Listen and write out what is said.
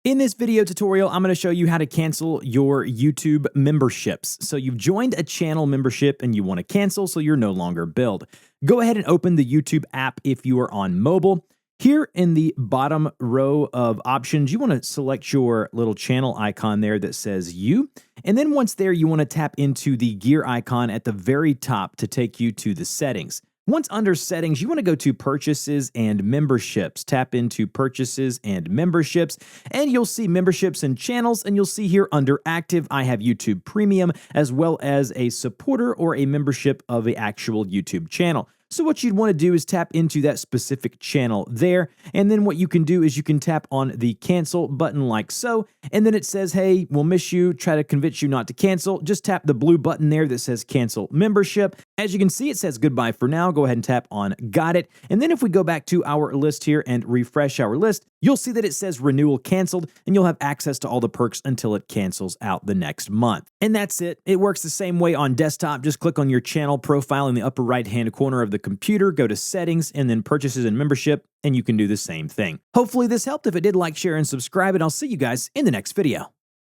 In this video tutorial, I'm going to show you how to cancel your YouTube memberships. So you've joined a channel membership and you want to cancel so you're no longer billed. Go ahead and open the YouTube app if you are on mobile. Here in the bottom row of options, you want to select your little channel icon there that says You. And then once there, you want to tap into the gear icon at the very top to take you to the settings. Once under settings, you want to go to purchases and memberships. Tap into purchases and memberships, and you'll see memberships and channels, and you'll see here under active, I have YouTube Premium, as well as a supporter or a membership of an actual YouTube channel. So what you'd want to do is tap into that specific channel there, and then what you can do is you can tap on the cancel button like so, and then it says, hey, we'll miss you, try to convince you not to cancel. Just tap the blue button there that says cancel membership. As you can see, it says goodbye for now. Go ahead and tap on got it. And then if we go back to our list here and refresh our list, you'll see that it says renewal canceled, and you'll have access to all the perks until it cancels out the next month. And that's it. It works the same way on desktop. Just click on your channel profile in the upper right-hand corner of the computer, go to settings, and then purchases and membership, and you can do the same thing. Hopefully this helped. If it did, like, share, and subscribe, and I'll see you guys in the next video.